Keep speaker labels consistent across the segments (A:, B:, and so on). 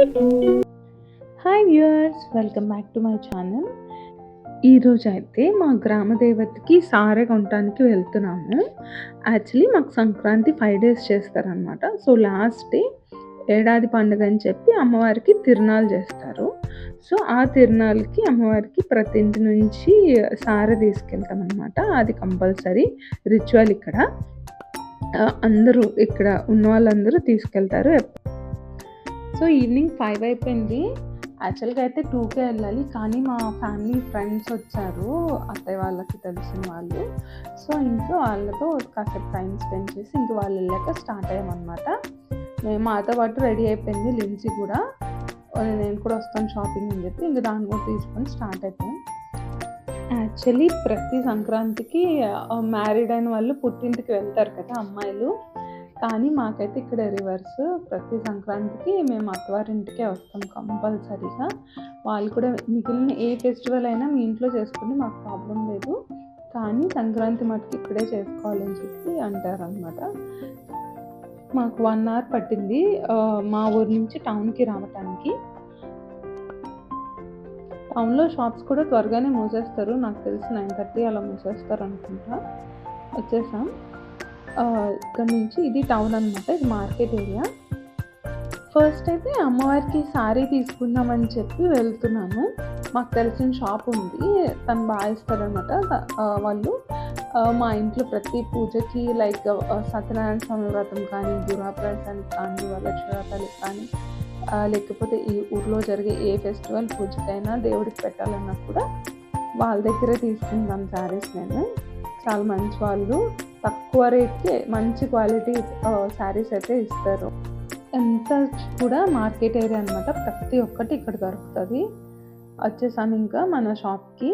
A: Hi viewers, welcome back to my channel. ఈరోజైతే మా గ్రామ దేవతకి సారె కొనటానికి వెళ్తున్నాము. యాక్చువల్లీ మాకు సంక్రాంతి 5 డేస్ చేస్తారనమాట. సో లాస్ట్ డే ఏడాది పండుగ అని చెప్పి అమ్మవారికి తిరునాళ్ళు చేస్తారు. సో ఆ తిరునాళ్ళకి అమ్మవారికి ప్రతి ఇంటి నుంచి సారె తీసుకెళ్తామనమాట. అది కంపల్సరీ రిచువల్ ఇక్కడ. అందరూ ఇక్కడ ఉన్న వాళ్ళందరూ తీసుకెళ్తారు. సో ఈవినింగ్ 5 అయిపోయింది. యాక్చువల్‌గా అయితే 2కే వెళ్ళాలి. కానీ మా ఫ్యామిలీ ఫ్రెండ్స్ వచ్చారు, అత్తయ్య వాళ్ళకి తెలిసిన వాళ్ళు. సో ఇంకా వాళ్ళతో కాసేపు టైం స్పెండ్ చేసి ఇంక వాళ్ళు వెళ్ళాక స్టార్ట్ అయ్యామన్నమాట. మాతో పాటు రెడీ అయిపోయింది లిన్సీ కూడా. నేను కూడా వస్తాను షాపింగ్ అని చెప్పి ఇంక దాన్ని కూడా తీసుకొని స్టార్ట్ అయిపోయాం. యాక్చువల్లీ ప్రతి సంక్రాంతికి మ్యారీడ్ అయిన వాళ్ళు పుట్టింటికి వెళ్తారు కదా అమ్మాయిలు. కానీ మాకైతే ఇక్కడ రివర్స్. ప్రతి సంక్రాంతికి మేము అత్తవారింటికే వస్తాం కంపల్సరీగా. వాళ్ళు కూడా మిగిలిన ఏ ఫెస్టివల్ అయినా మీ ఇంట్లో చేసుకుంటే మాకు ప్రాబ్లం లేదు, కానీ సంక్రాంతి మటుకు ఇక్కడే చేసుకోవాలని చెప్పి అంటారనమాట. మాకు 1 అవర్ పట్టింది మా ఊరు నుంచి టౌన్కి రావటానికి. టౌన్లో షాప్స్ కూడా త్వరగానే మూసేస్తారు, నాకు తెలిసి 9:30 అలా మూసేస్తారు అనుకుంటా. వచ్చేసాం. ఇక్కడ నుంచి ఇది టౌన్ అనమాట, ఇది మార్కెట్ ఏరియా. ఫస్ట్ అయితే అమ్మవారికి సారీ తీసుకుందామని చెప్పి వెళ్తున్నాను. మాకు తెలిసిన షాప్ ఉంది, తను బాగా ఇస్తారనమాట. వాళ్ళు మా ఇంట్లో ప్రతి పూజకి లైక్ సత్యనారాయణ స్వామి వ్రతం కానీ, గృహప్రవేశానికి కానీ, వరలక్ష్మి వ్రతాలకు కానీ, లేకపోతే ఈ ఊర్లో జరిగే ఏ ఫెస్టివల్ పూజకైనా దేవుడికి పెట్టాలన్నా కూడా వాళ్ళ దగ్గరే తీసుకుంటాం శారీస్. నేను చాలా మంచి వాళ్ళు, తక్కువ రేట్కి మంచి క్వాలిటీ శారీస్ అయితే ఇస్తారు. ఎంత కూడా మార్కెట్ ఏరియా అనమాట, ప్రతి ఒక్కటి ఇక్కడ దొరుకుతుంది. వచ్చేసాము ఇంకా మన షాప్కి.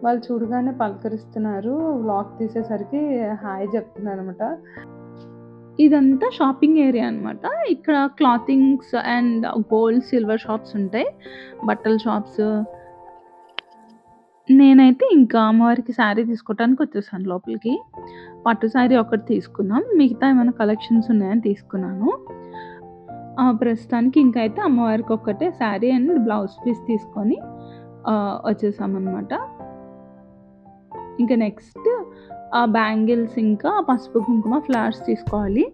A: వాళ్ళు చూడగానే పలకరిస్తున్నారు, వ్లాగ్ తీసేసరికి హాయ్ చెప్తున్నారు అనమాట. ఇదంతా షాపింగ్ ఏరియా అనమాట. ఇక్కడ clothings and gold silver shops ఉంటాయి, బట్టల షాప్స్. నేనైతే ఇంకా అమ్మవారికి శారీ తీసుకోవటానికి వచ్చేసాను లోపలికి. పట్టు శారీ ఒకటి తీసుకున్నాం, మిగతా ఏమైనా కలెక్షన్స్ ఉన్నాయని తీసుకున్నాను. ప్రస్తుతానికి ఇంకా అయితే అమ్మవారికి ఒక్కటే శారీ అండ్ బ్లౌజ్ పీస్ తీసుకొని వచ్చేసామన్నమాట. ఇంకా నెక్స్ట్ బ్యాంగిల్స్ ఇంకా పసుపు కుంకుమ ఫ్లవర్స్ తీసుకోవాలి.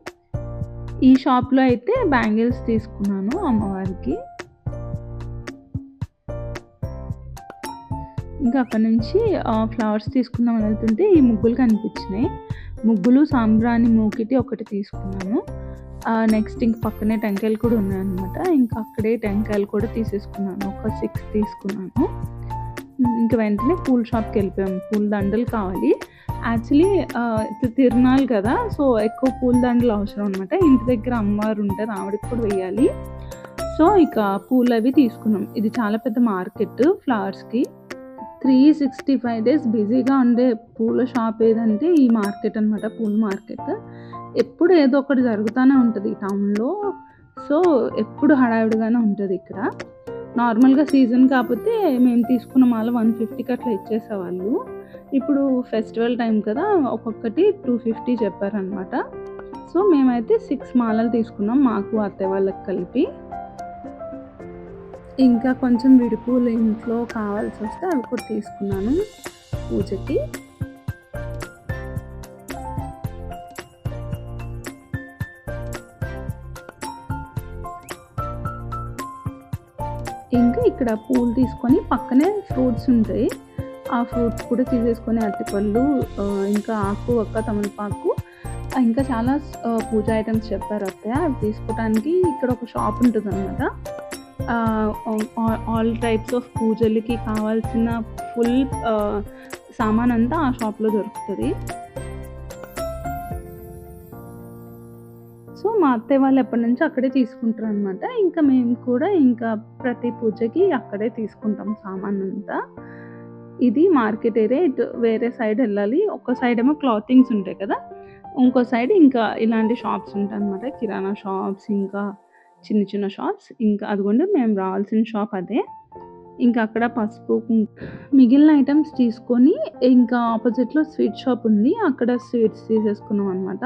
A: ఈ షాప్లో అయితే బ్యాంగిల్స్ తీసుకున్నాను అమ్మవారికి. ఇంకా అక్కడ నుంచి ఫ్లవర్స్ తీసుకుందామని వెళ్తుంటే ఈ ముగ్గులు కనిపించినాయి. ముగ్గులు, సాంబ్రాణి, మూకిటి ఒకటి తీసుకున్నాను. నెక్స్ట్ ఇంక పక్కనే టెంకాయలు కూడా ఉన్నాయన్నమాట. ఇంకా అక్కడే టెంకాయలు కూడా తీసేసుకున్నాను, ఒక 6 తీసుకున్నాను. ఇంకా వెంటనే పూల షాప్కి వెళ్ళిపోయాము. పూల దండలు కావాలి. యాక్చువల్లీ ఇప్పుడు తిరునాళ్ళు కదా, సో ఎక్కువ పూల దండలు అవసరం అనమాట. ఇంటి దగ్గర అమ్మవారు ఉంటారు, ఆవిడకి కూడా వేయాలి. సో ఇక పూలు అవి తీసుకున్నాం. ఇది చాలా పెద్ద మార్కెట్ ఫ్లవర్స్కి. 365 డేస్ బిజీగా ఉండే పూల షాప్ ఏదంటే ఈ మార్కెట్ అనమాట, పూల మార్కెట్. ఎప్పుడు ఏదో ఒకటి జరుగుతూనే ఉంటుంది టౌన్లో. సో ఎప్పుడు హడావిడిగానే ఉంటుంది ఇక్కడ. నార్మల్గా సీజన్ కాకపోతే మేము తీసుకున్న మాల 150కి అట్లా ఇచ్చేసేవాళ్ళు. ఇప్పుడు ఫెస్టివల్ టైం కదా, ఒక్కొక్కటి 250 చెప్పారనమాట. సో మేమైతే 6 మాలలు తీసుకున్నాం, మాకు అత్తయ్య వాళ్ళకి కలిపి. ఇంకా కొంచెం విడిపూలు ఇంట్లో కావాల్సి వస్తే అవి కూడా తీసుకున్నాను పూజకి. ఇంకా ఇక్కడ పూలు తీసుకొని పక్కనే ఫ్రూట్స్ ఉంటాయి, ఆ ఫ్రూట్స్ కూడా తీసేసుకొని అరటిపళ్ళు, ఇంకా ఆకు, ఒక్క తమలపాకు, ఇంకా చాలా పూజ ఐటమ్స్ చెప్పారు అత్తయ్య. అవి తీసుకోవడానికి ఇక్కడ ఒక షాప్ ఉంటుంది అనమాట. ఆల్ టైప్స్ ఆఫ్ పూజలకి కావాల్సిన ఫుల్ సామాన్ అంతా ఆ షాప్లో దొరుకుతుంది. సో మా అత్తయ్య వాళ్ళు ఎప్పటి నుంచో అక్కడే తీసుకుంటారు అనమాట. ఇంకా మేము కూడా ఇంకా ప్రతి పూజకి అక్కడే తీసుకుంటాం సామాన్ అంతా. ఇది మార్కెట్ ఏరియా. ఇటు వేరే సైడ్ వెళ్ళాలి. ఒక సైడ్ ఏమో క్లాతింగ్స్ ఉంటాయి కదా, ఇంకో సైడ్ ఇంకా ఇలాంటి షాప్స్ ఉంటాయి అనమాట, కిరాణా షాప్స్, ఇంకా చిన్న చిన్న షాప్స్. ఇంకా అదిగోండి మేము రావాల్సిన షాప్ అదే. ఇంకా అక్కడ పసుపు, మిగిలిన ఐటమ్స్ తీసుకొని ఇంకా ఆపోజిట్లో స్వీట్ షాప్ ఉంది, అక్కడ స్వీట్స్ తీసేసుకున్నాం అనమాట.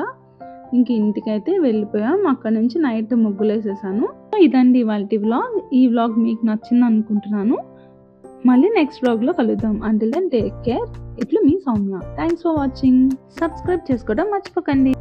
A: ఇంక ఇంటికైతే వెళ్ళిపోయాం. అక్కడ నుంచి నైట్ ముగ్గులేసేసాను. ఇదండి ఇవాల్టి వ్లాగ్. ఈ వ్లాగ్ మీకు నచ్చిందనుకుంటున్నాను. మళ్ళీ నెక్స్ట్ వ్లాగ్‌లో కలుద్దాం. Until then take care. ఇట్లు మీ Soumya. Thanks for watching. Subscribe చేసుకోవడం మర్చిపోకండి.